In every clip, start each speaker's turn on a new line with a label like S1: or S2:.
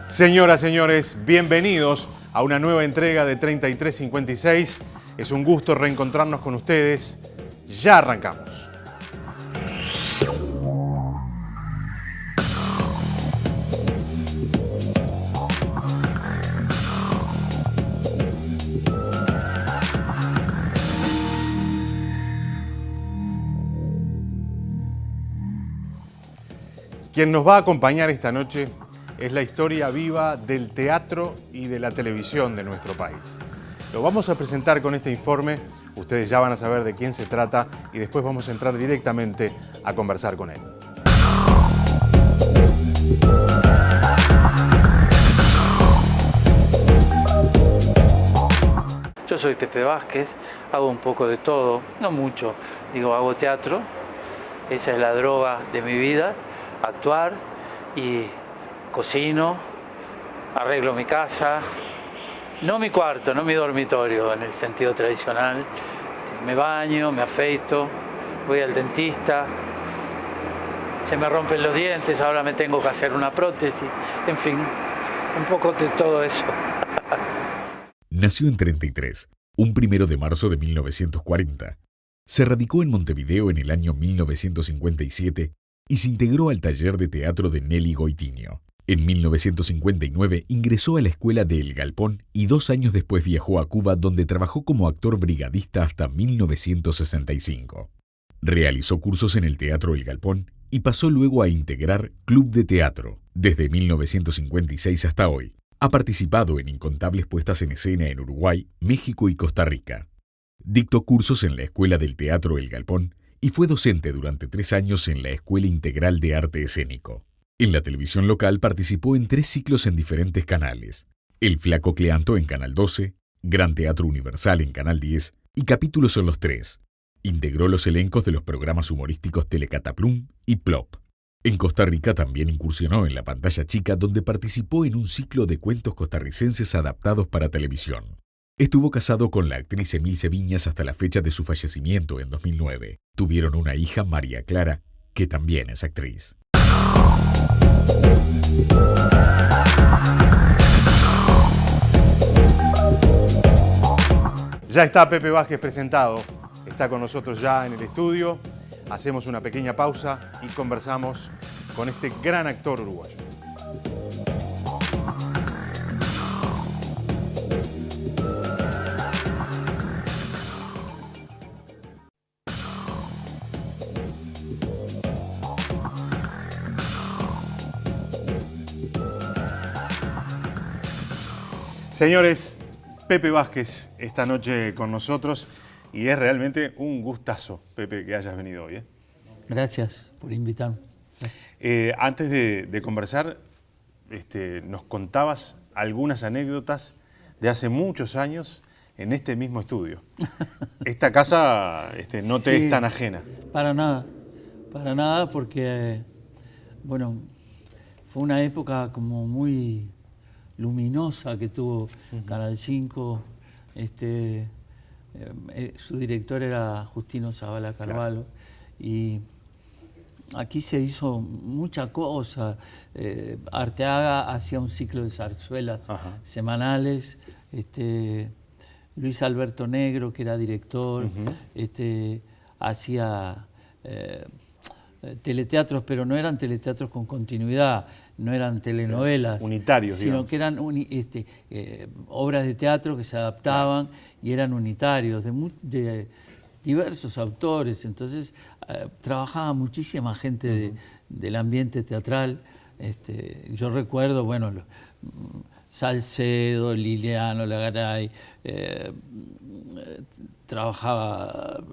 S1: Señoras, señores, bienvenidos a una nueva entrega de 3356. Es un gusto reencontrarnos con ustedes. Ya arrancamos. Quien nos va a acompañar esta noche es la historia viva del teatro y de la televisión de nuestro país. Lo vamos a presentar con este informe, ustedes ya van a saber de quién se trata y después vamos a entrar directamente a conversar con él.
S2: Yo soy Pepe Vázquez, hago un poco de todo, no mucho, hago teatro, esa es la droga de mi vida, actuar, y cocino, arreglo mi casa, no mi cuarto, no mi dormitorio en el sentido tradicional, me baño, me afeito, voy al dentista, se me rompen los dientes, ahora me tengo que hacer una prótesis, en fin, un poco de todo eso.
S3: Nació en 33, un 1 de marzo de 1940. Se radicó en Montevideo en el año 1957 y se integró al taller de teatro de Nelly Goitiño. En 1959 ingresó a la escuela de El Galpón y 2 años después viajó a Cuba, donde trabajó como actor brigadista hasta 1965. Realizó cursos en el Teatro El Galpón y pasó luego a integrar Club de Teatro. Desde 1956 hasta hoy, ha participado en incontables puestas en escena en Uruguay, México y Costa Rica. Dictó cursos en la Escuela del Teatro El Galpón y fue docente durante 3 años en la Escuela Integral de Arte Escénico. En la televisión local participó en 3 ciclos en diferentes canales: El Flaco Cleanto en Canal 12, Gran Teatro Universal en Canal 10 y capítulos en los 3. Integró los elencos de los programas humorísticos Telecataplum y Plop. En Costa Rica también incursionó en la pantalla chica, donde participó en un ciclo de cuentos costarricenses adaptados para televisión. Estuvo casado con la actriz Emilce Viñas hasta la fecha de su fallecimiento en 2009. Tuvieron una hija, María Clara, que también es actriz.
S1: Ya está Pepe Vázquez presentado, está con nosotros ya en el estudio. Hacemos una pequeña pausa y conversamos con este gran actor uruguayo. Señores, Pepe Vázquez esta noche con nosotros y es realmente un gustazo, Pepe, que hayas venido hoy.
S2: Gracias por invitarme.
S1: Antes de conversar, nos contabas algunas anécdotas de hace muchos años en este mismo estudio. Esta casa no te es tan ajena.
S2: Para nada, porque, bueno, fue una época como muy luminosa que tuvo Canal 5. Su director era Justino Zavala Carvalho, claro. Y aquí se hizo mucha cosa. Arteaga hacía un ciclo de zarzuelas semanales. Luis Alberto Negro, que era director, hacía teleteatros, pero no eran teleteatros con continuidad, no eran telenovelas.
S1: Unitarios,
S2: sino
S1: digamos.
S2: que eran obras de teatro que se adaptaban, claro, y eran unitarios, de diversos autores. Entonces trabajaba muchísima gente del ambiente teatral. Yo recuerdo, bueno, Salcedo, Liliano Lagaray, trabajaba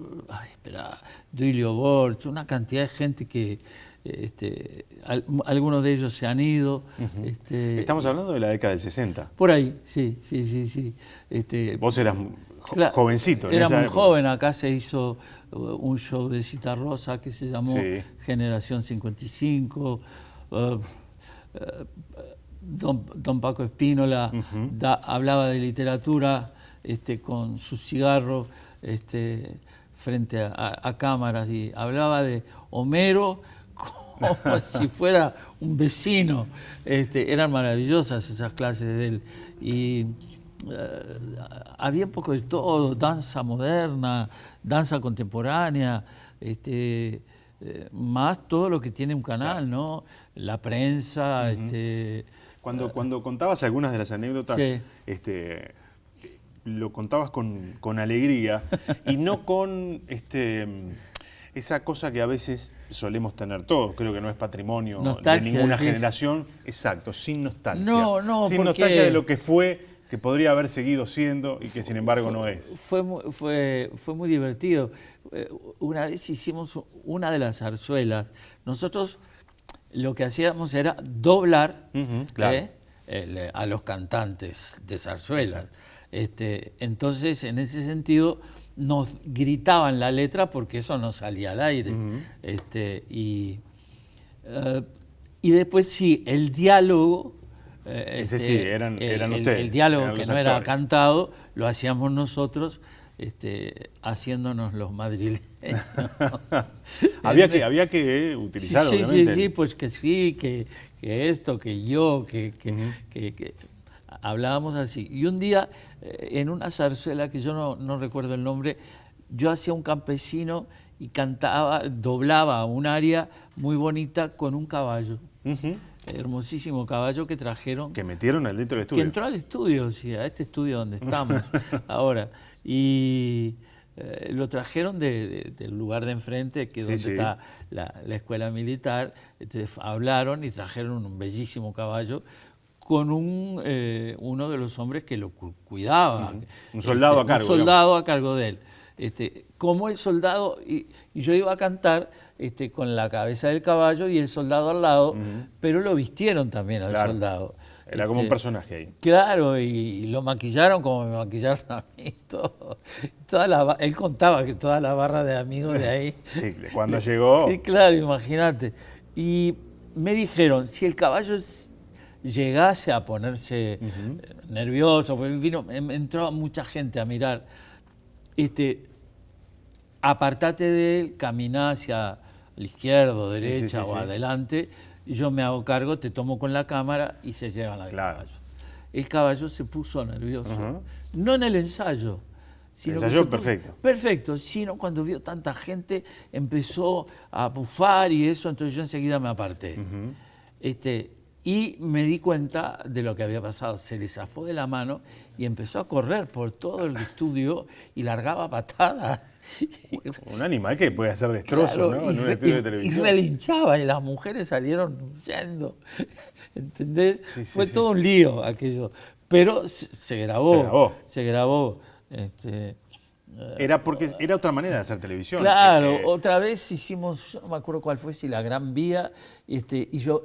S2: Duilio Borch, una cantidad de gente que algunos de ellos se han ido.
S1: Estamos hablando de la década del 60.
S2: Por ahí, sí.
S1: Vos eras jovencito.
S2: Era muy joven. Acá se hizo un show de Citarrosa que se llamó Generación 55. Don Paco Espínola hablaba de literatura con su cigarro frente a cámaras, y hablaba de Homero
S4: como si fuera un vecino. Eran maravillosas esas clases de él. Y había un poco de todo, danza moderna, danza contemporánea, más todo lo que tiene un canal, ¿no? La prensa.
S1: Cuando contabas algunas de las anécdotas,
S4: Sí.
S1: Lo contabas con alegría y no con esa cosa que a veces solemos tener todos. Creo que no es patrimonio
S4: Nostalgia,
S1: de ninguna
S4: decís.
S1: generación. Exacto, sin nostalgia.
S4: No,
S1: sin
S4: porque
S1: nostalgia de lo que fue, que podría haber seguido siendo y que sin embargo no es.
S4: Fue muy divertido. Una vez hicimos una de las zarzuelas. Nosotros lo que hacíamos era doblar
S1: claro.
S4: a los cantantes de zarzuelas. Entonces, en ese sentido, nos gritaban la letra porque eso no salía al aire. Y después sí, el diálogo.
S1: Ese sí, eran ustedes.
S4: El diálogo
S1: eran
S4: que
S1: los
S4: no era
S1: actores.
S4: cantado lo hacíamos nosotros, haciéndonos los madrileños.
S1: había que utilizar,
S4: sí,
S1: obviamente.
S4: sí, pues que sí, que esto, que yo, que hablábamos así. Y un día, en una zarzuela que yo no recuerdo el nombre, yo hacía un campesino y doblaba un aria muy bonita con un caballo. Hermosísimo caballo que trajeron.
S1: Que metieron al dentro del estudio.
S4: Que entró al estudio, sí, a este estudio donde estamos ahora. Y lo trajeron del lugar de enfrente, que es donde está la escuela militar. Entonces hablaron y trajeron un bellísimo caballo con uno de los hombres que lo cuidaba.
S1: Un soldado a cargo.
S4: Un soldado a cargo de él. Como el soldado, y yo iba a cantar con la cabeza del caballo y el soldado al lado, pero lo vistieron también al soldado.
S1: Era como un personaje ahí.
S4: Claro, y lo maquillaron como me maquillaron a mí. Él contaba que toda la barra de amigos de ahí.
S1: Sí, cuando llegó.
S4: Sí, claro, imagínate. Y me dijeron, si el caballo llegase a ponerse nervioso, porque entró mucha gente a mirar, apartate de él, caminá hacia la izquierda, derecha o adelante, y yo me hago cargo, te tomo con la cámara y se llevan al caballo. El caballo se puso nervioso, no en el ensayo.
S1: El ensayo perfecto.
S4: Perfecto, sino cuando vio tanta gente empezó a bufar y eso, entonces yo enseguida me aparté. Y me di cuenta de lo que había pasado. Se le zafó de la mano y empezó a correr por todo el estudio y largaba patadas.
S1: Un animal que puede hacer destrozos,
S4: Claro,
S1: ¿no? En un estudio de televisión.
S4: Y relinchaba y las mujeres salieron huyendo. ¿Entendés? Fue todo un lío aquello. Pero se grabó. Se grabó.
S1: Era porque era otra manera de hacer televisión.
S4: Claro, otra vez hicimos, yo no me acuerdo cuál fue, si La Gran Vía, y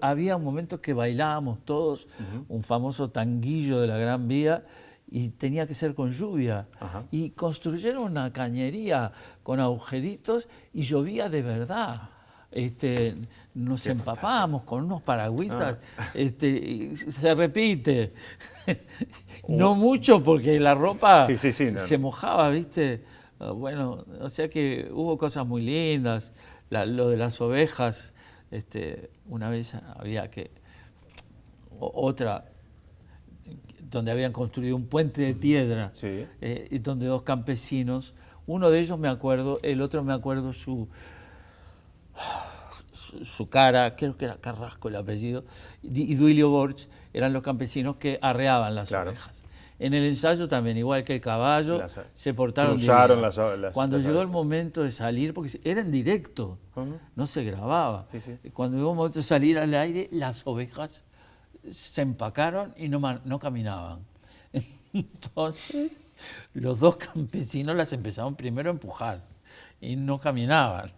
S4: había un momento que bailábamos todos, un famoso tanguillo de La Gran Vía, y tenía que ser con lluvia. Y construyeron una cañería con agujeritos y llovía de verdad. Nos empapábamos con unos paragüitas, y se repite. No mucho porque la ropa se mojaba, ¿viste? Bueno, o sea que hubo cosas muy lindas. Lo de las ovejas, una vez había otra, donde habían construido un puente de piedra, y donde dos campesinos, uno de ellos me acuerdo, el otro me acuerdo su cara, creo que era Carrasco el apellido, y Duilio Borch eran los campesinos que arreaban las ovejas. En el ensayo también, igual que el caballo, se portaron
S1: cruzaron
S4: bien. Cuando llegó el momento de salir, porque era en directo, no se grababa. Cuando llegó el momento de salir al aire, las ovejas se empacaron y no caminaban. Entonces, los dos campesinos las empezaron primero a empujar y no caminaban.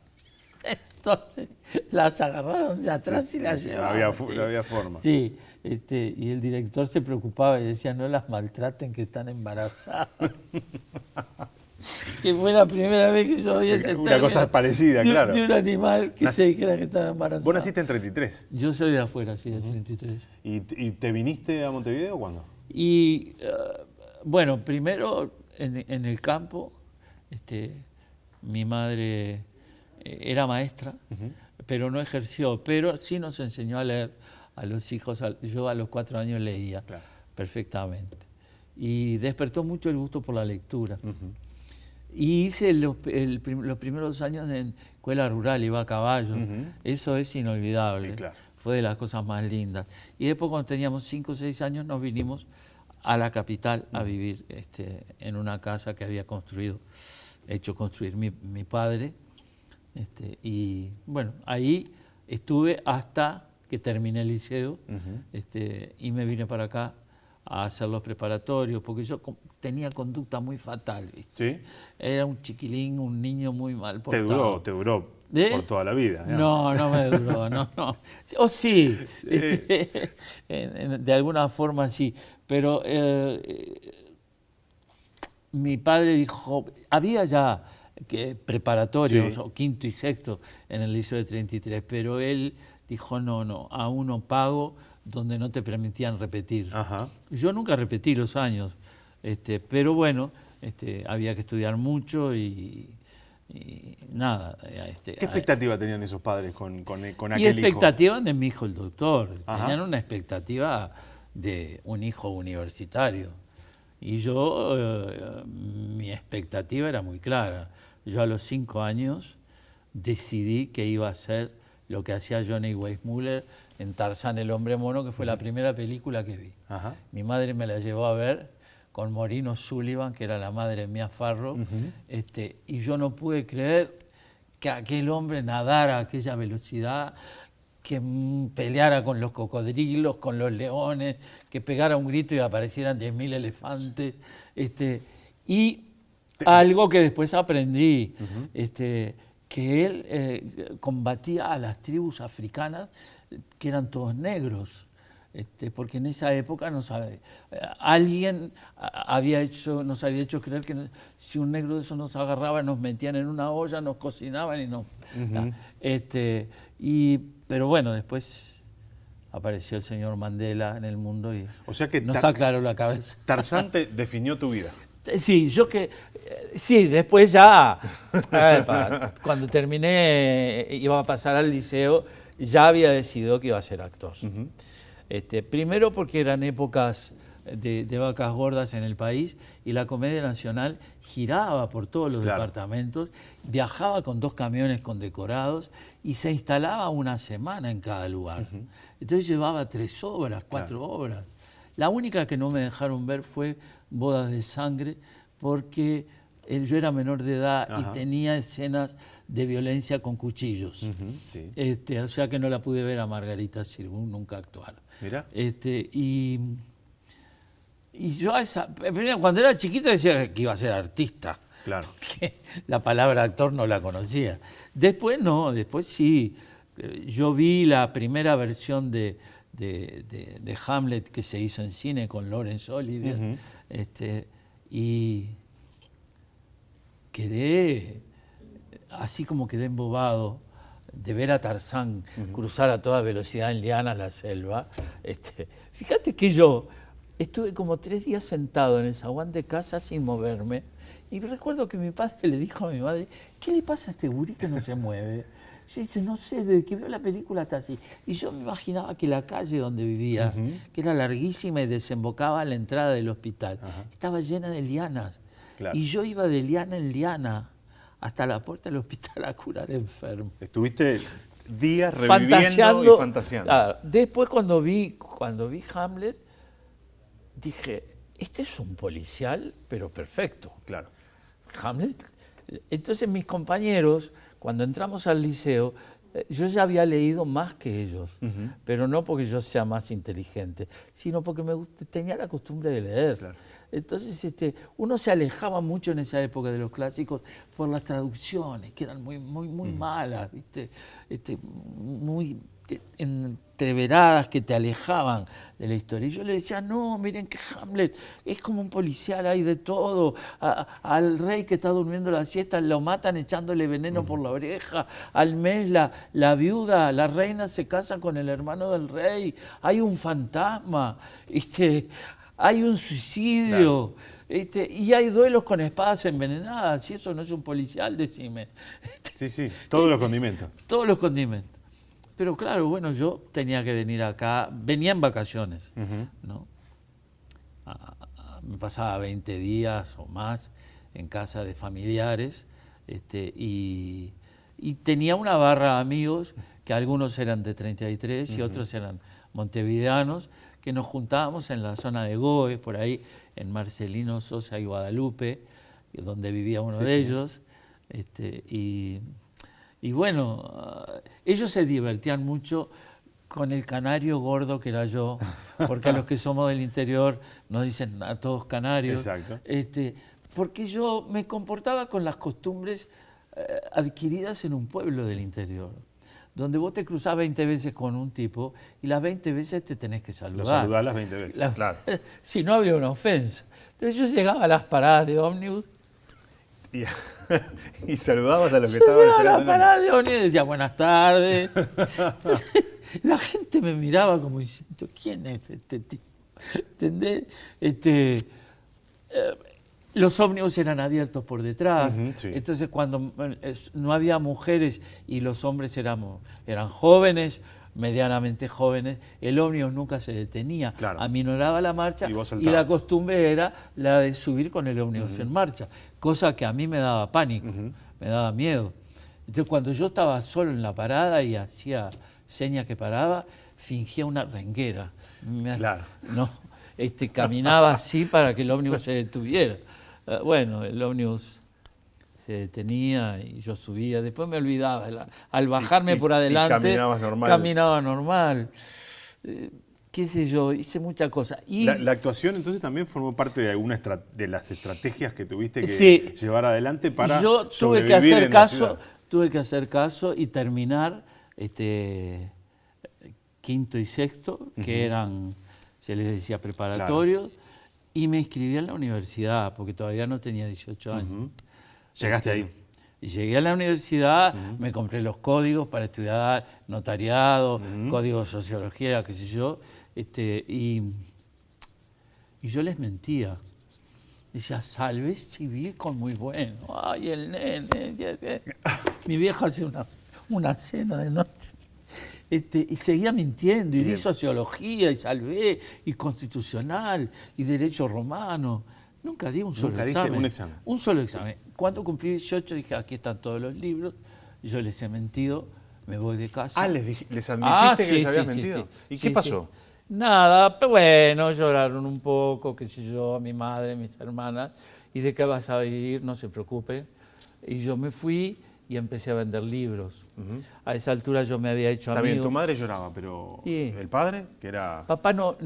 S4: Entonces las agarraron de atrás y las llevaban.
S1: No había forma.
S4: Sí, y el director se preocupaba y decía, no las maltraten que están embarazadas. Que fue la primera vez que yo vi ese término.
S1: Una cosa parecida, claro.
S4: De un animal que se dijera que estaba embarazado.
S1: Vos naciste en 33.
S4: Yo soy de afuera, sí, de 33.
S1: ¿Y te viniste a Montevideo cuándo?
S4: Y bueno, primero en el campo, mi madre era maestra, pero no ejerció. Pero sí nos enseñó a leer a los hijos. Yo a los 4 años leía perfectamente. Y despertó mucho el gusto por la lectura. Y hice los primeros años en escuela rural, iba a caballo. Eso es inolvidable. Fue de las cosas más lindas. Y después, cuando teníamos 5 o 6 años, nos vinimos a la capital a vivir en una casa que había hecho construir mi padre. Y bueno, ahí estuve hasta que terminé el liceo y me vine para acá a hacer los preparatorios, porque yo tenía conducta muy fatal, ¿viste? ¿Sí? Era un chiquilín, un niño muy mal portado.
S1: Te duró por toda la vida.
S4: No, no me duró, no. O sí, de alguna forma sí, pero mi padre dijo, había ya preparatorios, o quinto y sexto en el liceo de 33, pero él dijo, no, aún no pago, donde no te permitían repetir. Yo nunca repetí los años, pero bueno, había que estudiar mucho y nada.
S1: ¿Qué expectativa tenían esos padres con aquel hijo?
S4: Y expectativa de mi hijo el doctor. Tenían una expectativa de un hijo universitario. Y yo, mi expectativa era muy clara. Yo a los 5 años decidí que iba a hacer lo que hacía Johnny Weissmuller en Tarzán el hombre mono, que fue la primera película que vi. Mi madre me la llevó a ver con Maureen O'Sullivan, que era la madre de Mia Farrow, y yo no pude creer que aquel hombre nadara a aquella velocidad, que peleara con los cocodrilos, con los leones, que pegara un grito y aparecieran 10.000 elefantes. Y algo que después aprendí, que él combatía a las tribus africanas que eran todos negros, porque en esa época alguien nos había hecho creer que si un negro de esos nos agarraba, nos metían en una olla, nos cocinaban y nos... pero bueno, después apareció el señor Mandela en el mundo y nos aclaró la cabeza.
S1: Tarzán te definió tu vida.
S4: Sí, sí, después ya, cuando terminé, iba a pasar al liceo, ya había decidido que iba a ser actor. Primero porque eran épocas de vacas gordas en el país y la Comedia Nacional giraba por todos los departamentos, viajaba con 2 camiones condecorados y se instalaba una semana en cada lugar. Entonces llevaba 3 obras, 4 obras. La única que no me dejaron ver fue Bodas de Sangre, porque yo era menor de edad y tenía escenas de violencia con cuchillos. O sea que no la pude ver a Margarita Sirgun nunca actuar.
S1: Mira.
S4: Y yo cuando era chiquito decía que iba a ser artista.
S1: Claro.
S4: Que la palabra actor no la conocía. Después no, después sí. Yo vi la primera versión de Hamlet que se hizo en cine con Laurence Olivier, y quedé embobado de ver a Tarzán cruzar a toda velocidad en lianas la selva. Fíjate que yo estuve como 3 días sentado en el zaguán de casa sin moverme, y recuerdo que mi padre le dijo a mi madre, ¿qué le pasa a este gurí que no se mueve? Yo dice, no sé, desde que veo la película está así. Y yo me imaginaba que la calle donde vivía, que era larguísima y desembocaba a la entrada del hospital, estaba llena de lianas. Y yo iba de liana en liana hasta la puerta del hospital a curar enfermos.
S1: Estuviste días reviviendo y fantaseando.
S4: Claro. Después cuando vi Hamlet, dije, este es un policial, pero perfecto.
S1: Claro.
S4: Hamlet. Entonces mis compañeros, cuando entramos al liceo, yo ya había leído más que ellos, pero no porque yo sea más inteligente, sino porque tenía la costumbre de leer. Claro. Entonces uno se alejaba mucho en esa época de los clásicos por las traducciones, que eran muy malas, ¿viste? Muy entreveradas, que te alejaban de la historia. Y yo le decía, no, miren que Hamlet es como un policial, hay de todo. Al rey que está durmiendo la siesta lo matan echándole veneno por la oreja. Al mes la viuda, la reina se casa con el hermano del rey. Hay un fantasma. hay un suicidio, y hay duelos con espadas envenenadas. Si eso no es un policial, decime.
S1: Sí, todos los condimentos.
S4: Todos los condimentos. Pero claro, bueno, yo tenía que venir acá, venía en vacaciones, ¿no? Me pasaba 20 días o más en casa de familiares, y tenía una barra de amigos, que algunos eran de 33 y otros eran montevideanos, que nos juntábamos en la zona de Goes, por ahí, en Marcelino Sosa y Guadalupe, donde vivía uno de ellos. Y bueno, ellos se divertían mucho con el canario gordo que era yo, porque a los que somos del interior nos dicen a todos canarios.
S1: Exacto.
S4: Porque yo me comportaba con las costumbres adquiridas en un pueblo del interior, donde vos te cruzás 20 veces con un tipo y las 20 veces te tenés que saludar.
S1: Lo saludás las 20 veces, claro.
S4: Si no había una ofensa. Entonces yo llegaba a las paradas de ómnibus.
S1: Y saludabas a los que
S4: Yo
S1: estaban
S4: llegaba a
S1: esperando.
S4: las paradas de ómnibus y decía buenas tardes. La gente me miraba como diciendo, ¿quién es este tipo? ¿Entendés? Los ómnibus eran abiertos por detrás,
S1: Sí.
S4: entonces cuando no había mujeres y los hombres eran jóvenes, medianamente jóvenes, el ómnibus nunca se detenía,
S1: Claro.
S4: aminoraba la marcha
S1: Y vos
S4: y
S1: saltabas.
S4: la costumbre era la de subir con el ómnibus en marcha, cosa que a mí me daba pánico, me daba miedo. Entonces cuando yo estaba solo en la parada y hacía señas que paraba, fingía una renguera.
S1: Claro.
S4: No, caminaba así para que el ómnibus se detuviera. Bueno, el ómnibus se detenía y yo subía. Después me olvidaba. Al bajarme por adelante,
S1: caminabas normal.
S4: caminaba normal. Qué sé yo, hice muchas cosas. Y
S1: La actuación entonces también formó parte de alguna de las estrategias que tuviste que
S4: Sí.
S1: llevar adelante para
S4: yo tuve que
S1: sobrevivir
S4: hacer
S1: en la
S4: caso,
S1: ciudad.
S4: tuve que hacer caso y terminar quinto y sexto, que eran, se les decía preparatorios, y me inscribí en la universidad, porque todavía no tenía 18 años.
S1: Llegaste ahí.
S4: Y llegué a la universidad, me compré los códigos para estudiar notariado, código de sociología, qué sé yo, y yo les mentía. Decía, salve civil con muy bueno. Ay, el nene. Mi vieja hacía una cena de noche. Y seguía mintiendo, y di sociología, y salvé, y constitucional, y derecho romano. Nunca di un solo
S1: Nunca diste
S4: examen.
S1: un examen.
S4: Un solo examen. Cuando cumplí 18 dije, aquí están todos los libros, yo les he mentido, me voy de casa.
S1: Les admitiste que les habías mentido. ¿Y qué pasó?
S4: Sí. Nada, pero bueno, lloraron un poco, qué sé yo, mi madre, mis hermanas, y de qué vas a vivir, no se preocupen. Y yo me fui y empecé a vender libros. A esa altura yo me había hecho
S1: Está
S4: amigo.
S1: bien, tu madre lloraba, pero
S4: Sí.
S1: el padre, que era...
S4: Papá no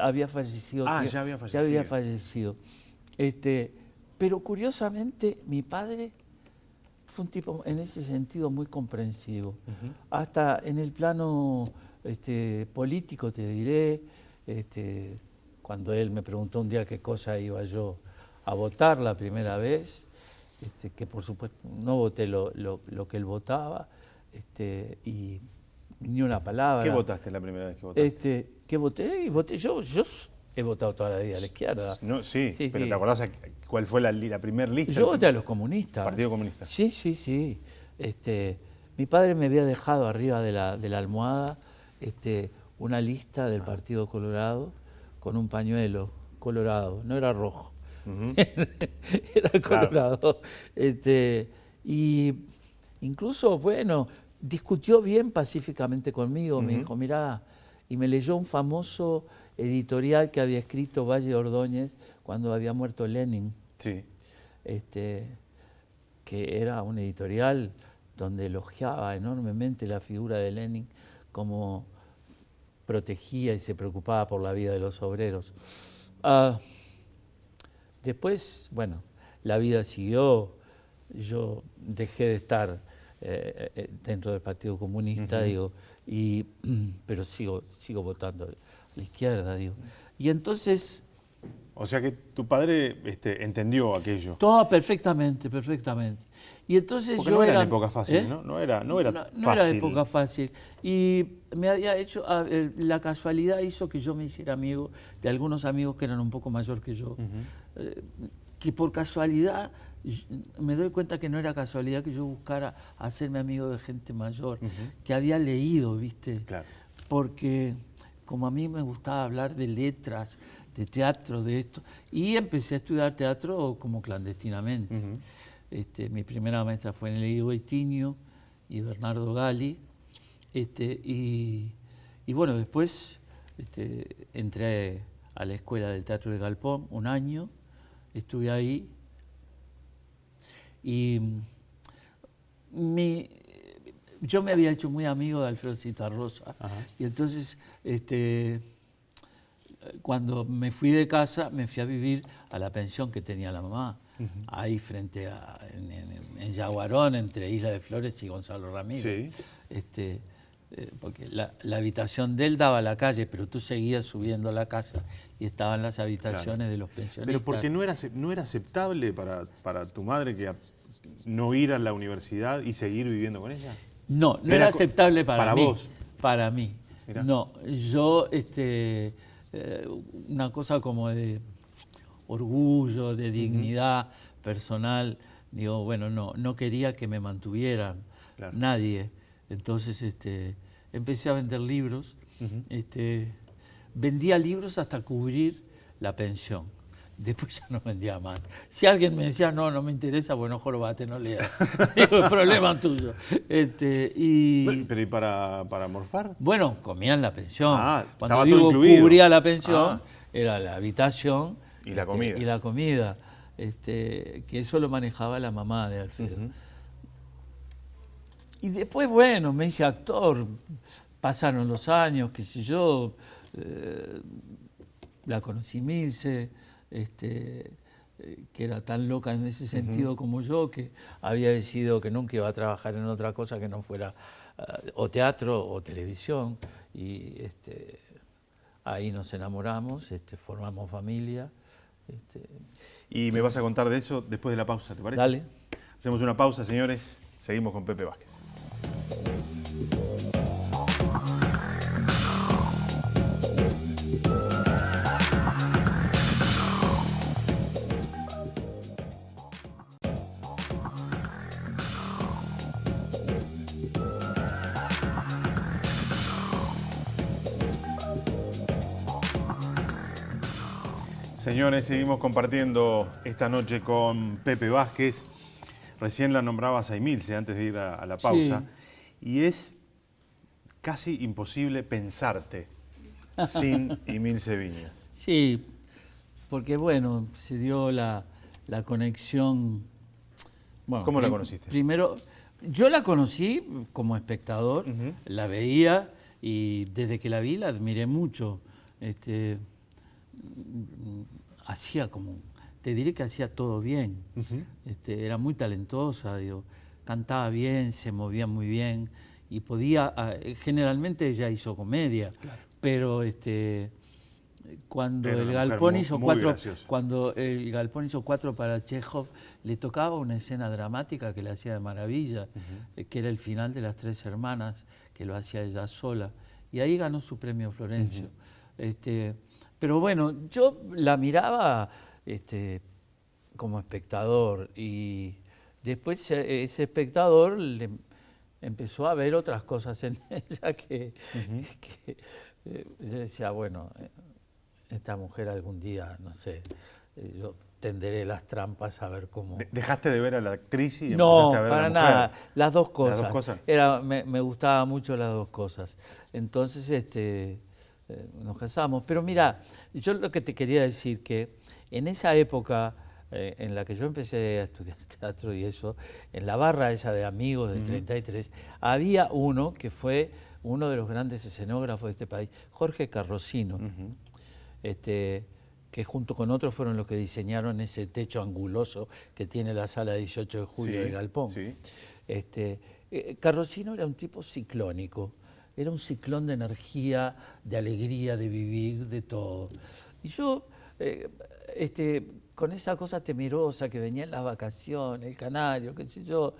S4: había fallecido.
S1: Ah,
S4: tío,
S1: ya había fallecido.
S4: Ya había fallecido. Pero curiosamente, mi padre fue un tipo en ese sentido muy comprensivo. Hasta en el plano político, te diré, cuando él me preguntó un día qué cosa iba yo a votar la primera vez, que por supuesto no voté lo que él votaba, y ni una palabra.
S1: ¿Qué votaste la primera vez que votaste?
S4: ¿Qué voté? Y voté yo he votado toda la vida a la izquierda.
S1: No, sí,
S4: Sí,
S1: pero
S4: sí.
S1: ¿te acordás cuál fue la primera lista?
S4: Yo voté a los comunistas.
S1: Partido Comunista.
S4: Sí. Mi padre me había dejado arriba de la almohada una lista del Partido Colorado con un pañuelo colorado, no era rojo, era colorado. Y incluso, bueno, discutió bien pacíficamente conmigo, me dijo, mirá, y me leyó un famoso editorial que había escrito Valle Ordóñez cuando había muerto Lenin.
S1: Sí.
S4: Que era un editorial donde elogiaba enormemente la figura de Lenin, como protegía y se preocupaba por la vida de los obreros. Después, bueno, la vida siguió, yo dejé de estar dentro del Partido Comunista, digo, pero sigo votando a la izquierda, digo. Y entonces
S1: O sea que tu padre entendió aquello.
S4: Todo perfectamente, perfectamente. Y entonces
S1: Porque
S4: yo
S1: no eran
S4: era,
S1: épocas fáciles,
S4: ¿eh?
S1: ¿no? No era
S4: No
S1: fácil.
S4: era época fácil. Y me había hecho, la casualidad hizo que yo me hiciera amigo de algunos amigos que eran un poco mayor que yo. Que por casualidad, me doy cuenta que no era casualidad que yo buscara hacerme amigo de gente mayor, que había leído, ¿viste?
S1: Claro.
S4: Porque como a mí me gustaba hablar de letras, de teatro, de esto, y empecé a estudiar teatro como clandestinamente. Mi primera maestra fue Nelly Goitiño y Bernardo Gali, y bueno, después entré a la Escuela del Teatro de Galpón un año, estuve ahí, y yo me había hecho muy amigo de Alfredo Citarrosa, y entonces cuando me fui de casa me fui a vivir a la pensión que tenía la mamá, ahí frente a, en Yaguarón, entre Isla de Flores y Gonzalo Ramírez.
S1: Sí.
S4: Porque la habitación de él daba a la calle, pero tú seguías subiendo a la casa y estaban las habitaciones de los pensionistas.
S1: Pero porque no era aceptable para tu madre que no ir a la universidad y seguir viviendo con ella.
S4: No era aceptable para mí.
S1: Vos.
S4: Para mí.
S1: Mirá.
S4: No, yo, una cosa como de orgullo, de dignidad personal, digo, bueno, no quería que me mantuvieran nadie. Entonces empecé a vender libros, vendía libros hasta cubrir la pensión. Después ya no vendía más. Si alguien me decía, no me interesa, bueno, jorobate, no leas. Digo, es problema tuyo.
S1: Pero ¿y para morfar?
S4: Bueno, comían la pensión. Cuando
S1: estaba
S4: digo
S1: todo incluido.
S4: cubría la pensión, era la habitación
S1: y la comida.
S4: Y la comida. Que eso lo manejaba la mamá de Alfredo. Y después, bueno, me hice actor, pasaron los años, qué sé yo, la conocí Milce, que era tan loca en ese sentido como yo, que había decidido que nunca iba a trabajar en otra cosa que no fuera o teatro o televisión, y ahí nos enamoramos, formamos familia.
S1: Y me vas a contar de eso después de la pausa, ¿te parece?
S4: Dale.
S1: Hacemos una pausa, señores, seguimos con Pepe Vázquez. Señores, seguimos compartiendo esta noche con Pepe Vázquez. Recién la nombrabas a Emilce antes de ir a la pausa. Sí. Y es casi imposible pensarte sin Emilce Viñas.
S4: Sí, porque bueno, se dio la conexión. Bueno,
S1: ¿cómo la conociste?
S4: Primero, yo la conocí como espectador, la veía y desde que la vi la admiré mucho. Hacía como, te diré que hacía todo bien, era muy talentosa, digo, cantaba bien, se movía muy bien y podía, generalmente ella hizo comedia, pero cuando el Galpón hizo cuatro para Chekhov, le tocaba una escena dramática que le hacía de maravilla, que era el final de Las Tres Hermanas, que lo hacía ella sola, y ahí ganó su premio Florencio. Pero bueno, yo la miraba como espectador y después ese espectador le empezó a ver otras cosas en ella que yo decía, bueno, esta mujer algún día, no sé, yo tenderé las trampas a ver cómo...
S1: ¿Dejaste de ver a la actriz y empezaste a ver a la mujer?
S4: No, para nada, las dos cosas.
S1: ¿Las dos cosas?
S4: Me gustaba mucho las dos cosas. Entonces, nos casamos. Pero mira, yo lo que te quería decir que en esa época en la que yo empecé a estudiar teatro y eso, en la barra esa de amigos de 33, había uno que fue uno de los grandes escenógrafos de este país, Jorge Carrocino, que junto con otros fueron los que diseñaron ese techo anguloso que tiene la sala 18 de julio de Galpón. Sí. Carrocino era un tipo ciclónico. Era un ciclón de energía, de alegría, de vivir, de todo. Y yo con esa cosa temerosa que venía en las vacaciones, el canario, qué sé yo.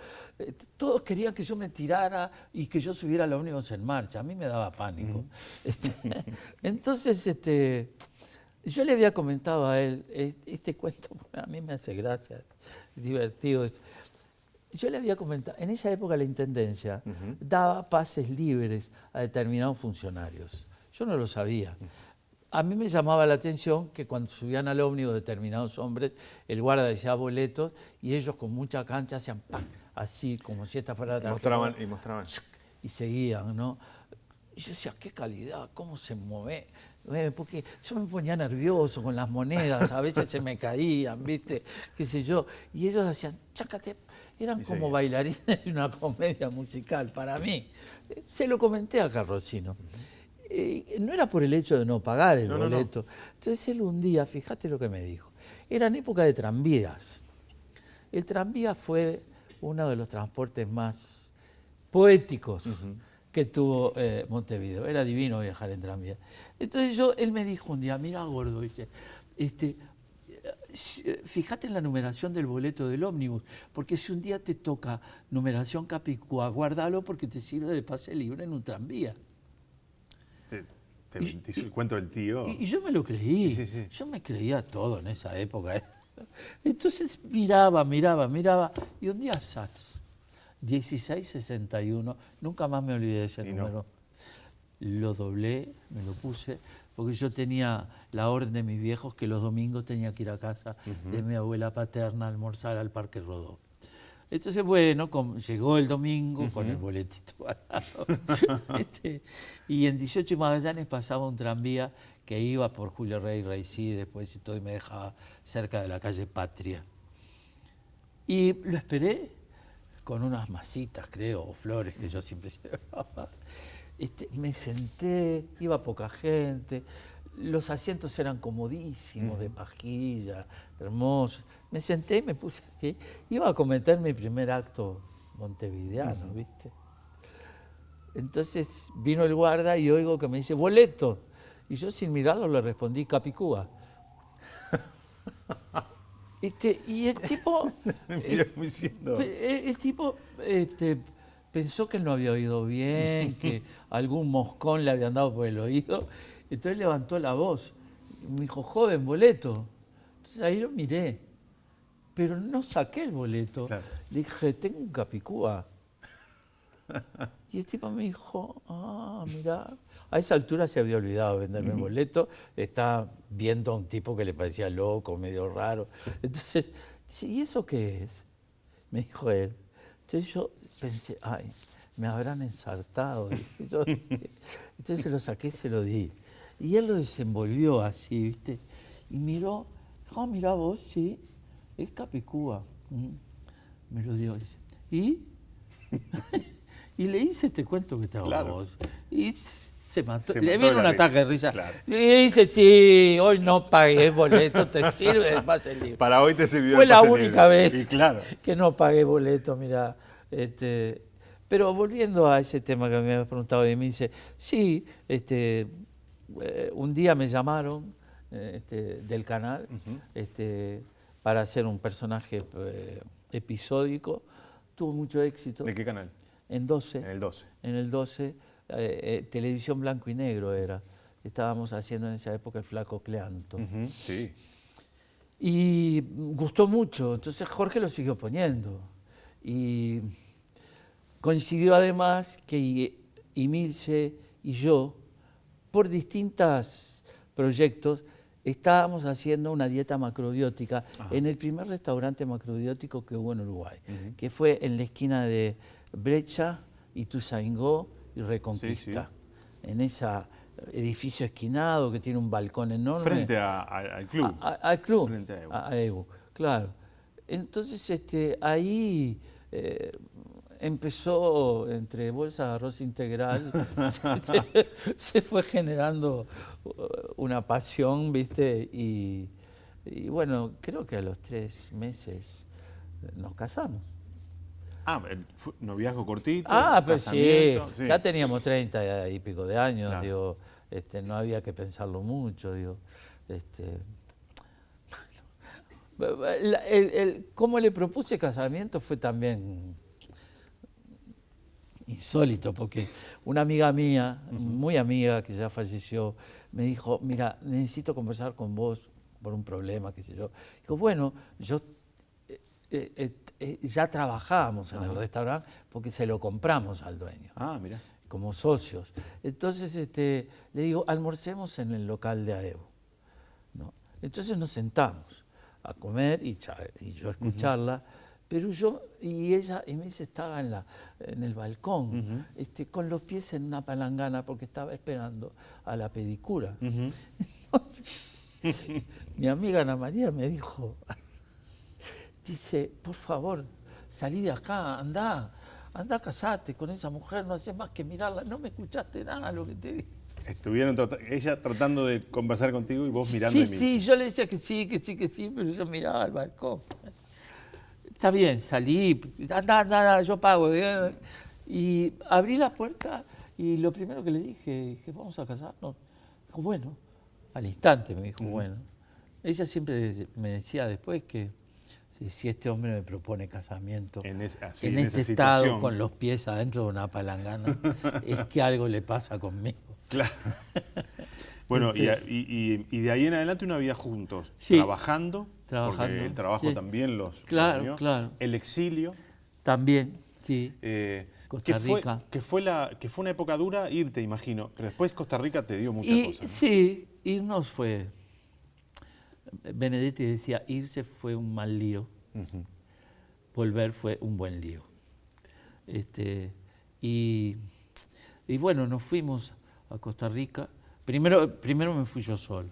S4: Todos querían que yo me tirara y que yo subiera al ómnibus en marcha. A mí me daba pánico. Entonces, yo le había comentado a él, este cuento a mí me hace gracia, es divertido. Yo le había comentado, en esa época la Intendencia daba pases libres a determinados funcionarios. Yo no lo sabía. A mí me llamaba la atención que cuando subían al ómnibus determinados hombres, el guarda decía boletos y ellos con mucha cancha hacían ¡pam! Así, como si esta fuera la tarjeta.
S1: Mostraban.
S4: Y seguían, ¿no? Y yo decía, qué calidad, cómo se mueve. Porque yo me ponía nervioso con las monedas, a veces se me caían, ¿viste? Qué sé yo. Y ellos hacían, chácate. Eran como bailarines de una comedia musical para mí. Se lo comenté a Carrocino. No era por el hecho de no pagar el boleto. No. Entonces él un día, fíjate lo que me dijo, era en época de tranvías. El tranvía fue uno de los transportes más poéticos que tuvo Montevideo. Era divino viajar en tranvía. Entonces él me dijo un día, mira gordo, dice, fíjate en la numeración del boleto del ómnibus, porque si un día te toca numeración Capicúa, guárdalo porque te sirve de pase libre en un tranvía.
S1: Te hizo el cuento del tío.
S4: Y yo me lo creí. Sí. Yo me creía todo en esa época. Entonces miraba, y un día ¡zas! 1661, nunca más me olvidé de ese número. Lo doblé, me lo puse, porque yo tenía la orden de mis viejos que los domingos tenía que ir a casa de mi abuela paterna a almorzar al Parque Rodó. Entonces, bueno, llegó el domingo con el boletito barato. Y en 18 y Magallanes pasaba un tranvía que iba por Julio Rey, Raicí, después y todo, y me dejaba cerca de la calle Patria. Y lo esperé con unas masitas, creo, o flores que yo siempre llevaba. Me senté, iba poca gente, los asientos eran comodísimos, de pajilla, hermosos. Me senté y me puse así. Iba a cometer mi primer acto montevideano, ¿viste? Entonces vino el guarda y oigo que me dice, boleto. Y yo sin mirarlo le respondí, Capicúa. Y el tipo... el tipo pensó que él no había oído bien, que algún moscón le habían dado por el oído. Entonces levantó la voz. Me dijo, joven, boleto. Entonces ahí lo miré. Pero no saqué el boleto. Claro. Le dije, tengo un Capicúa. Y el tipo me dijo, mirá. A esa altura se había olvidado venderme el boleto. Estaba viendo a un tipo que le parecía loco, medio raro. Entonces, ¿y eso qué es? Me dijo él. Entonces yo pensé, me habrán ensartado. Entonces se lo saqué y se lo di. Y él lo desenvolvió así, ¿viste? Y miró, dijo, mirá vos, sí, es Capicúa. Me lo dio. ¿Y? Y le hice este cuento que te hago a vos. Y se mató. Le vino un ataque de risa. Claro. Y dice, sí, hoy no pagué boleto, te sirve de pase libre.
S1: Para hoy te sirvió
S4: Fue
S1: de pase
S4: la única vez
S1: claro,
S4: que no pagué boleto, mira. Pero volviendo a ese tema que me habías preguntado de mí, dice, sí, un día me llamaron del canal para hacer un personaje episódico. Tuvo mucho éxito.
S1: ¿De qué canal?
S4: En 12.
S1: En el 12.
S4: En el 12, televisión blanco y negro era. Estábamos haciendo en esa época el Flaco Cleanto.
S1: Sí.
S4: Y gustó mucho, entonces Jorge lo siguió poniendo. Y coincidió además que Emilce y yo, por distintos proyectos, estábamos haciendo una dieta macrobiótica en el primer restaurante macrobiótico que hubo en Uruguay, que fue en la esquina de Brecha, Ituzaingó y Reconquista, en ese edificio esquinado que tiene un balcón enorme.
S1: Frente al club.
S4: Al club,
S1: frente a EBU.
S4: A EBU, claro. Entonces ahí empezó entre bolsas de arroz integral, se fue generando una pasión, ¿viste? Y bueno, creo que a los 3 meses nos casamos.
S1: Noviazgo cortito.
S4: Pues sí, ya teníamos 30 y pico de años, claro. Digo, no había que pensarlo mucho, digo. Cómo le propuse casamiento fue también insólito, porque una amiga mía, muy amiga, que ya falleció, me dijo, mira, necesito conversar con vos por un problema, qué sé yo. Digo, bueno, yo ya trabajábamos en el restaurante porque se lo compramos al dueño.
S1: Ah, mira.
S4: Como socios. Entonces le digo, almorcemos en el local de AEBO, ¿no? Entonces nos sentamos a comer y yo a escucharla, pero ella me dice, estaba en el balcón, con los pies en una palangana porque estaba esperando a la pedicura. Entonces, mi amiga Ana María me dijo, dice, por favor, salí de acá, anda a casarte con esa mujer, no haces más que mirarla, no me escuchaste nada lo que te dije.
S1: Estuvieron ella tratando de conversar contigo y vos mirando a
S4: Sí, yo le decía que sí, pero yo miraba al balcón. Está bien, salí, anda, yo pago. Y abrí la puerta y lo primero que le dije, vamos a casarnos. Dijo, bueno, al instante me dijo, bueno. Ella siempre me decía después que si este hombre me propone casamiento en este estado, con los pies adentro de una palangana, es que algo le pasa conmigo.
S1: Claro. Bueno, y de ahí en adelante una vida juntos,
S4: sí,
S1: trabajando, porque el trabajo también los unió.
S4: Claro.
S1: El exilio.
S4: También, sí. Costa Rica.
S1: Que fue una época dura irte, imagino, pero después Costa Rica te dio muchas cosas, ¿no?
S4: Sí, irnos fue... Benedetti decía, irse fue un mal lío, volver fue un buen lío. Y bueno, nos fuimos a Costa Rica. Primero me fui yo solo,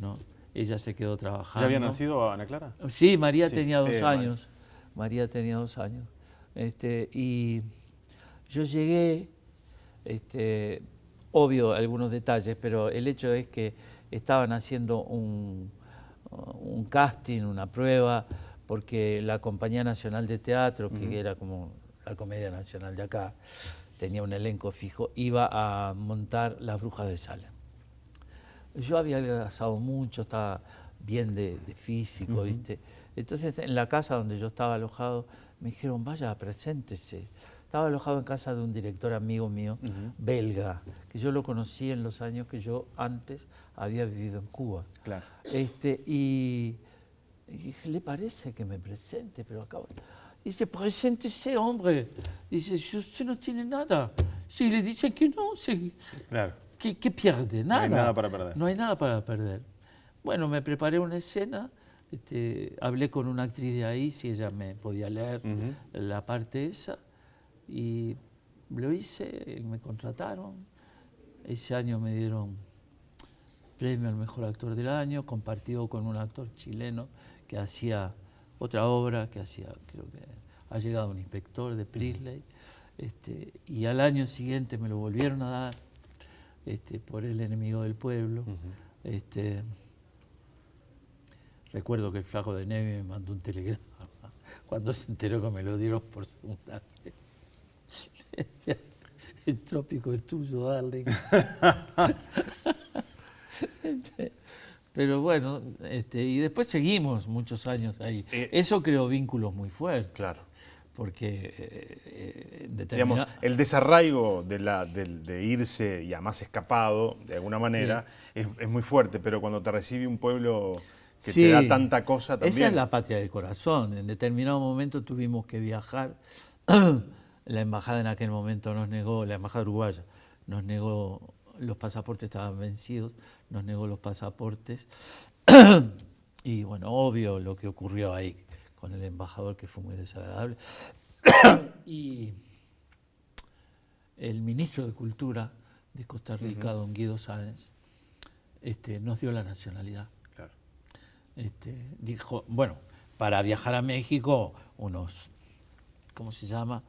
S4: ¿no? Ella se quedó trabajando.
S1: ¿Ya había nacido Ana Clara?
S4: Sí, María tenía 2 años. María tenía 2 años. Y yo llegué, obvio algunos detalles, pero el hecho es que estaban haciendo un casting, una prueba, porque la Compañía Nacional de Teatro, que era como la Comedia Nacional de acá, tenía un elenco fijo, iba a montar Las Brujas de Salem. Yo había adelgazado mucho, estaba bien de físico, ¿viste? Entonces, en la casa donde yo estaba alojado, me dijeron, vaya, preséntese. Estaba alojado en casa de un director amigo mío, belga, que yo lo conocí en los años que yo antes había vivido en Cuba.
S1: Claro.
S4: Y dije, ¿le parece que me presente? Pero acabo... Dice, preséntese, hombre. Dice, usted no tiene nada. Si le dicen que no,
S1: claro.
S4: ¿Qué pierde? Nada.
S1: No hay nada para perder.
S4: No hay nada para perder. Bueno, me preparé una escena, hablé con una actriz de ahí, si ella me podía leer la parte esa, y lo hice, me contrataron. Ese año me dieron premio al mejor actor del año, compartido con un actor chileno que hacía otra obra, creo que Ha llegado un inspector de Priestley, y al año siguiente me lo volvieron a dar por El enemigo del pueblo. Recuerdo que el Flaco de Neve me mandó un telegrama cuando se enteró que me lo dieron por segunda vez. El trópico es tuyo, darling. Pero bueno, y después seguimos muchos años ahí. Eso creó vínculos muy fuertes.
S1: Claro.
S4: Porque
S1: digamos, el desarraigo de irse y además escapado, de alguna manera, es muy fuerte, pero cuando te recibe un pueblo que te da tanta cosa también.
S4: Esa es la patria del corazón. En determinado momento tuvimos que viajar. La embajada en aquel momento nos negó, la embajada uruguaya, nos negó, los pasaportes estaban vencidos, nos negó los pasaportes. Y bueno, obvio lo que ocurrió ahí con el embajador, que fue muy desagradable. Y el ministro de Cultura de Costa Rica, don Guido Sáenz, nos dio la nacionalidad.
S1: Claro.
S4: Dijo, bueno, para viajar a México, unos, ¿cómo se llama?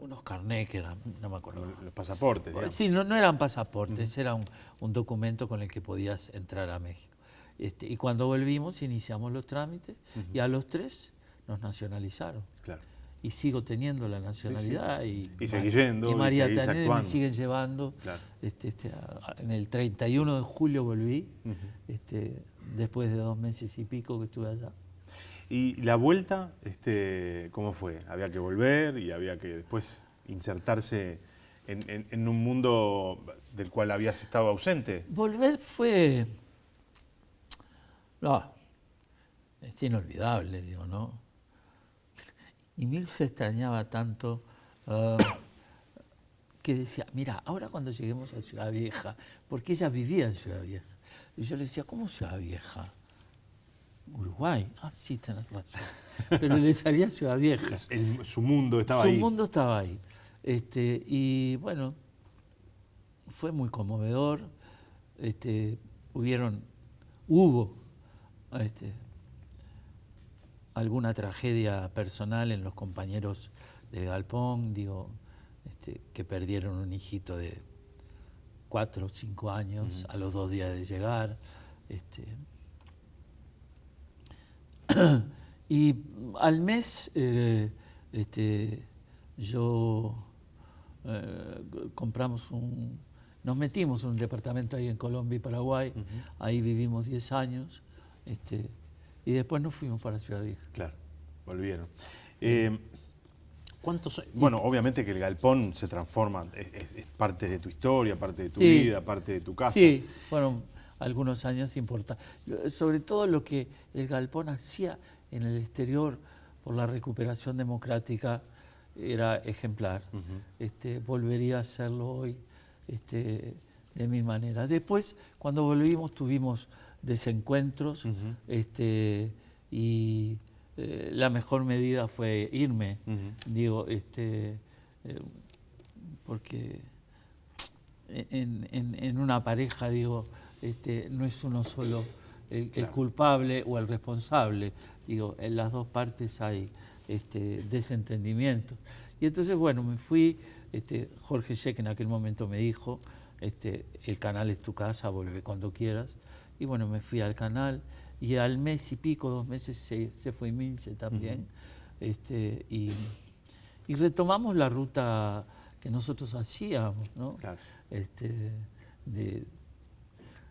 S4: Unos carnés que eran, no me acuerdo.
S1: Los pasaportes, digamos.
S4: Sí, no eran pasaportes, era un documento con el que podías entrar a México. Y cuando volvimos, iniciamos los trámites y a los 3 nos nacionalizaron.
S1: Claro.
S4: Y sigo teniendo la nacionalidad.
S1: Y seguís yendo,
S4: y María
S1: seguís
S4: Taneda
S1: actuando.
S4: me siguen llevando.
S1: Claro.
S4: En el 31 de julio volví, después de 2 meses y pico que estuve allá.
S1: ¿Y la vuelta, cómo fue? ¿Había que volver y había que después insertarse en un mundo del cual habías estado ausente?
S4: Volver fue... No, es inolvidable, digo, ¿no? Y Mil se extrañaba tanto que decía, mira, ahora cuando lleguemos a Ciudad Vieja, porque ella vivía en Ciudad Vieja, y yo le decía, ¿cómo Ciudad Vieja? Uruguay. Ah, sí, tenés razón. Pero le salía Ciudad Vieja.
S1: Su mundo estaba ahí.
S4: Su mundo estaba ahí. Y bueno, fue muy conmovedor. Hubo alguna tragedia personal en los compañeros del Galpón, digo, que perdieron un hijito de 4 o 5 años a los 2 días de llegar. Y al mes nos metimos en un departamento ahí en Colombia y Paraguay, ahí vivimos 10 años, y después nos fuimos para Ciudad Vieja.
S1: Claro, volvieron. Bueno, obviamente que el Galpón se transforma, es parte de tu historia, parte de tu vida, parte de tu casa.
S4: Sí, fueron algunos años importantes. Sobre todo lo que el Galpón hacía en el exterior por la recuperación democrática era ejemplar. Volvería a hacerlo hoy de mi manera. Después, cuando volvimos, tuvimos desencuentros y la mejor medida fue irme, digo, porque en una pareja, digo, no es uno solo el culpable o el responsable, digo, en las dos partes hay desentendimientos. Y entonces, bueno, me fui, Jorge Sheck en aquel momento me dijo, el canal es tu casa, vuelve cuando quieras, y bueno, me fui al canal, y al mes y pico, 2 meses, se fue Milce también, y retomamos la ruta que nosotros hacíamos, ¿no? Claro.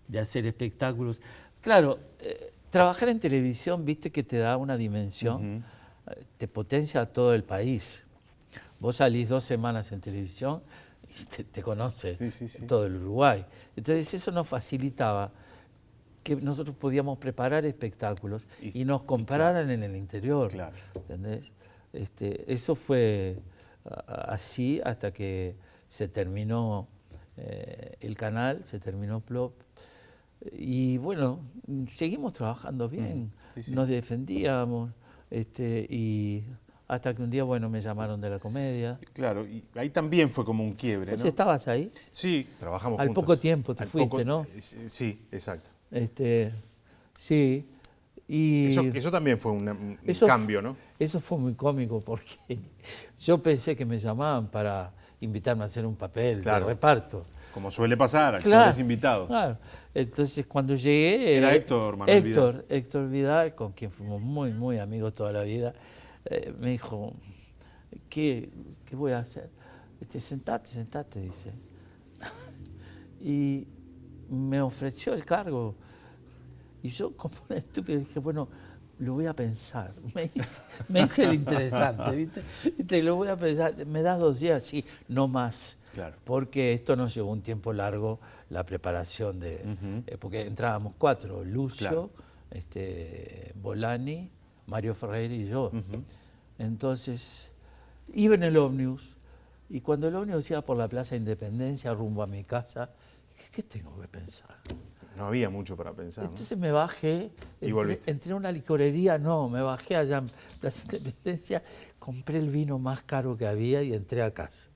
S4: De hacer espectáculos. Claro, trabajar en televisión, viste que te da una dimensión, te potencia a todo el país. Vos salís 2 semanas en televisión y te conoces todo el Uruguay. Entonces eso nos facilitaba que nosotros podíamos preparar espectáculos y nos compararan en el interior. Claro. ¿Entendés? Eso fue así hasta que se terminó el canal, se terminó Plop. Y bueno, seguimos trabajando bien, nos defendíamos, y hasta que un día, bueno, me llamaron de la comedia.
S1: Claro, y ahí también fue como un quiebre, ¿no?
S4: ¿Estabas ahí?
S1: Sí, trabajamos
S4: juntos. Al poco tiempo te fuiste, ¿no?
S1: Sí, exacto.
S4: Sí. Y
S1: eso también fue un cambio, ¿no?
S4: Eso fue muy cómico porque yo pensé que me llamaban para invitarme a hacer un papel de reparto.
S1: Como suele pasar, actores invitados.
S4: Claro. Entonces cuando llegué...
S1: Era Héctor Manuel Vidal.
S4: Héctor Vidal, con quien fuimos muy, muy amigos toda la vida, me dijo, ¿qué voy a hacer? Sentate, dice. Y me ofreció el cargo. Y yo, como un estúpido, dije, bueno, lo voy a pensar. Me hice el interesante, ¿viste? Lo voy a pensar. ¿Me das 2 días? Sí, no más. Claro. Porque esto nos llevó un tiempo largo, la preparación porque entrábamos 4, Lucio, Bolani, Mario Ferreira y yo. Entonces, iba en el ómnibus, y cuando el ómnibus iba por la Plaza Independencia rumbo a mi casa, dije, ¿qué tengo que pensar?
S1: No había mucho para pensar,
S4: Entonces me bajé, entré a una licorería, me bajé allá en Plaza Independencia, compré el vino más caro que había y entré a casa.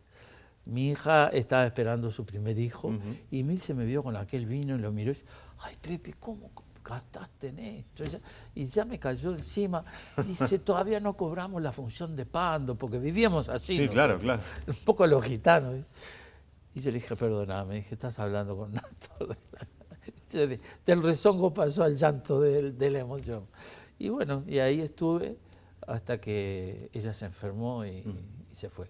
S4: Mi hija estaba esperando su primer hijo y Milce me vio con aquel vino y lo miró y dijo, ay, Pepe, ¿cómo gastaste en esto? Y ya me cayó encima. Dice, todavía no cobramos la función de Pando, porque vivíamos así.
S1: Sí,
S4: ¿no?
S1: claro.
S4: Un poco los gitanos. Y yo le dije, perdóname, dije, estás hablando con Nato. Del rezongo pasó al llanto de la emoción. Y bueno, y ahí estuve hasta que ella se enfermó y se fue.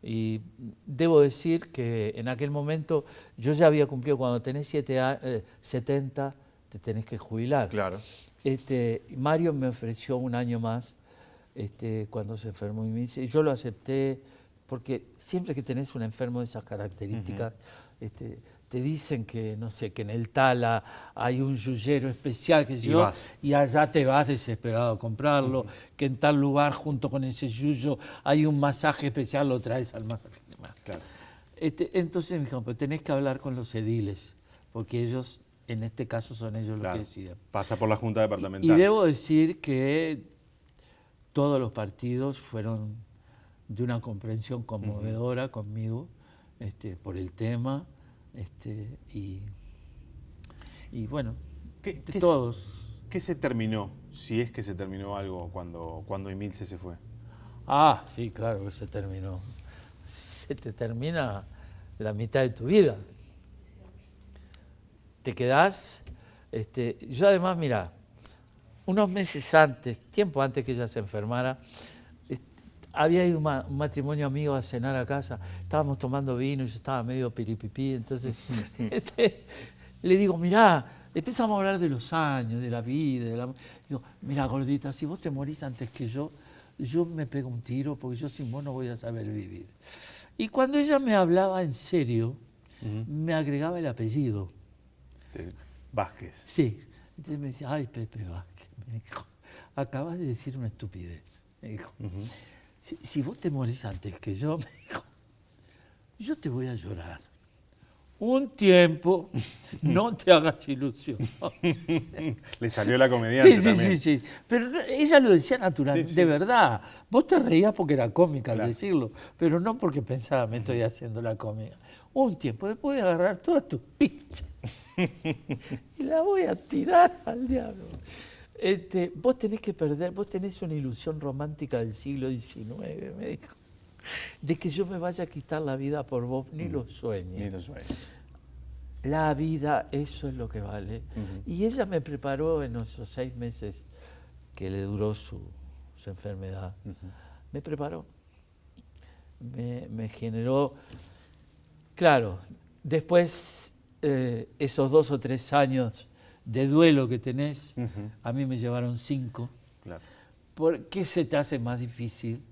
S4: Y debo decir que en aquel momento yo ya había cumplido, cuando tenés 70, te tenés que jubilar.
S1: Claro.
S4: Mario me ofreció un año más cuando se enfermó y yo lo acepté, porque siempre que tenés un enfermo de esas características, te dicen que, no sé, que en el Tala hay un yuyero especial, y allá te vas desesperado a comprarlo, que en tal lugar junto con ese yuyo hay un masaje especial, lo traes al masaje.
S1: Claro.
S4: Entonces me dijeron, pero tenés que hablar con los ediles, porque ellos, en este caso, son ellos los que deciden.
S1: Pasa por la Junta Departamental.
S4: Y debo decir que todos los partidos fueron de una comprensión conmovedora conmigo por el tema. Y bueno, todos.
S1: ¿Qué se terminó, si es que se terminó algo cuando Emilce se fue?
S4: Ah, sí, claro que se terminó. Se te termina la mitad de tu vida. Te quedás. Yo además, mira, unos meses antes, tiempo antes que ella se enfermara, había ido un matrimonio amigo a cenar a casa, estábamos tomando vino y yo estaba medio piripipí, entonces le digo, mirá, empezamos a hablar de los años, de la vida, digo, mirá, gordita, si vos te morís antes que yo me pego un tiro porque yo sin vos no voy a saber vivir. Y cuando ella me hablaba en serio, me agregaba el apellido.
S1: Vázquez.
S4: Sí, entonces me decía, ay, Pepe Vázquez, me dijo, acabas de decir una estupidez, me dijo. Si vos te morís antes que yo, me dijo, yo te voy a llorar. Un tiempo, no te hagas ilusión.
S1: Le salió la comediante también.
S4: Sí. Pero ella lo decía natural, de verdad. Vos te reías porque era cómica al decirlo, pero no porque pensaba, me estoy haciendo la cómica. Un tiempo, después voy a agarrar todas tus pizzas y la voy a tirar al diablo. Vos tenés que perder, vos tenés una ilusión romántica del siglo XIX, me dijo, de que yo me vaya a quitar la vida por vos, ni lo sueñes.
S1: Ni lo sueñes.
S4: La vida, eso es lo que vale. Y ella me preparó en esos 6 meses que le duró su enfermedad. Me preparó, me generó, claro, después esos 2 o 3 años de duelo que tenés, a mí me llevaron 5.
S1: Claro.
S4: ¿Por qué se te hace más difícil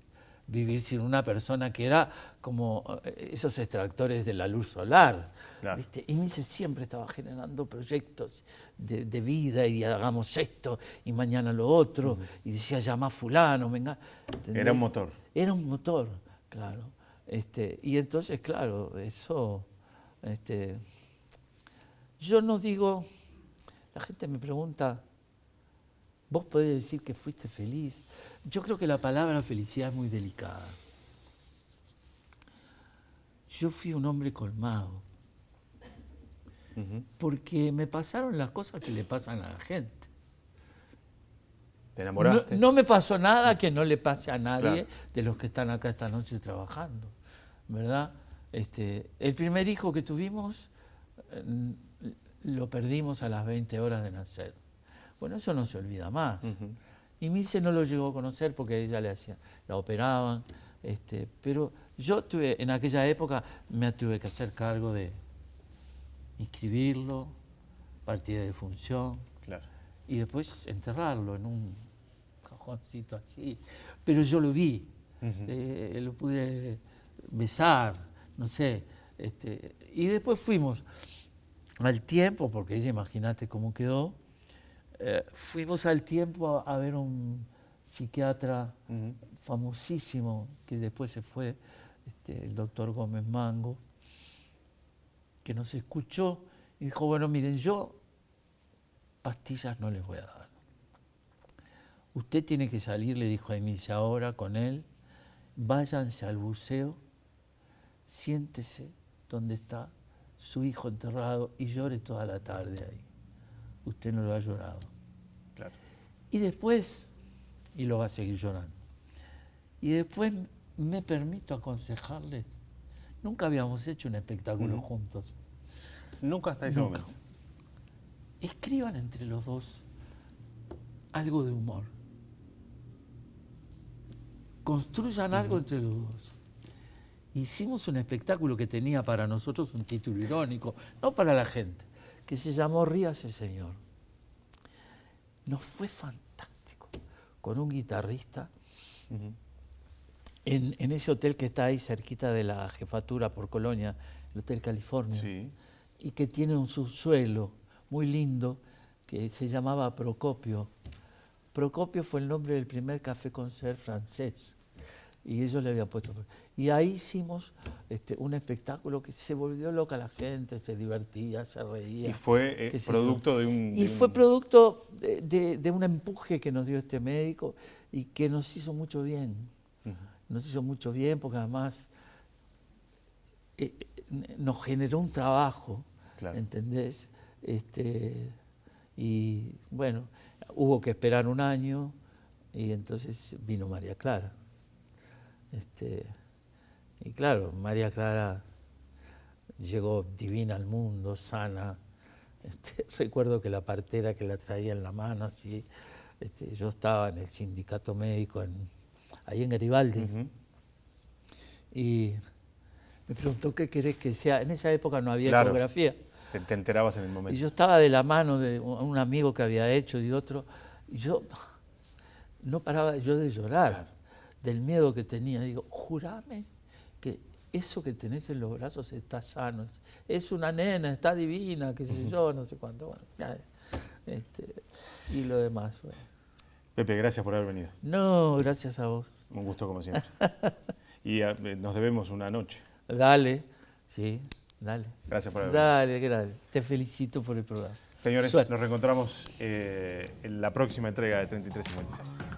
S4: vivir sin una persona que era como esos extractores de la luz solar?
S1: Claro.
S4: ¿Viste? Y Emilce siempre estaba generando proyectos de vida y hagamos esto y mañana lo otro. Y decía, llama a fulano, venga. ¿Entendés?
S1: Era un motor.
S4: Era un motor, claro. Y entonces, claro, eso... yo no digo... La gente me pregunta, ¿vos podés decir que fuiste feliz? Yo creo que la palabra felicidad es muy delicada. Yo fui un hombre colmado, porque me pasaron las cosas que le pasan a la gente.
S1: ¿Te enamoraste?
S4: No me pasó nada que no le pase a nadie de los que están acá esta noche trabajando, ¿verdad? El primer hijo que tuvimos... lo perdimos a las 20 horas de nacer. Bueno, eso no se olvida más. Y Emilce no lo llegó a conocer porque ella la operaban. Pero yo en aquella época me tuve que hacer cargo de inscribirlo, partida de defunción, y después enterrarlo en un cajoncito así. Pero yo lo vi, lo pude besar, no sé. Y después fuimos... al tiempo, porque ella, imagínate cómo quedó, fuimos al tiempo a ver un psiquiatra famosísimo, que después se fue, el doctor Gómez Mango, que nos escuchó y dijo, bueno, miren, yo pastillas no les voy a dar. Usted tiene que salir, le dijo a Emilce ahora con él, váyanse al buceo, siéntese donde está su hijo enterrado y llore toda la tarde ahí. Usted no lo ha llorado.
S1: Claro.
S4: Y después, y lo va a seguir llorando, y después me permito aconsejarles, nunca habíamos hecho un espectáculo juntos.
S1: Nunca hasta ese momento.
S4: Escriban entre los dos algo de humor. Construyan algo entre los dos. hicimos un espectáculo que tenía para nosotros un título irónico, no para la gente, que se llamó Ríase Señor. Nos fue fantástico, con un guitarrista, en ese hotel que está ahí cerquita de la jefatura por Colonia, el Hotel California,
S1: Sí.
S4: y que tiene un subsuelo muy lindo que se llamaba Procopio. Procopio fue el nombre del primer café concert francés, y ellos le habían puesto. Y ahí hicimos un espectáculo que se volvió loca la gente, se divertía, se reía.
S1: Y fue producto de un...
S4: Y fue producto de un empuje que nos dio este médico y que nos hizo mucho bien. Nos hizo mucho bien porque además nos generó un trabajo,
S1: Claro.
S4: ¿entendés? Y bueno, hubo que esperar un año y entonces vino María Clara. Y claro, María Clara llegó divina al mundo, sana. Recuerdo que la partera que la traía en la mano, así, yo estaba en el sindicato médico ahí en Garibaldi. Y me preguntó qué querés que sea. En esa época no había
S1: Claro.
S4: ecografía.
S1: Te enterabas en el momento.
S4: Y yo estaba de la mano de un amigo que había hecho y otro. Y yo no paraba yo de llorar,
S1: Claro.
S4: del miedo que tenía. Digo, jurame que eso que tenés en los brazos está sano. Es una nena, está divina, qué sé yo, no sé cuánto. Bueno, ya, y lo demás. Bueno.
S1: Pepe, gracias por haber venido.
S4: No, gracias a vos.
S1: Un gusto como siempre. Y nos debemos una noche.
S4: Dale, sí, dale.
S1: Gracias por haber venido.
S4: Dale. Te felicito por el programa.
S1: Señores,
S4: Suerte.
S1: nos reencontramos en la próxima entrega de 3356.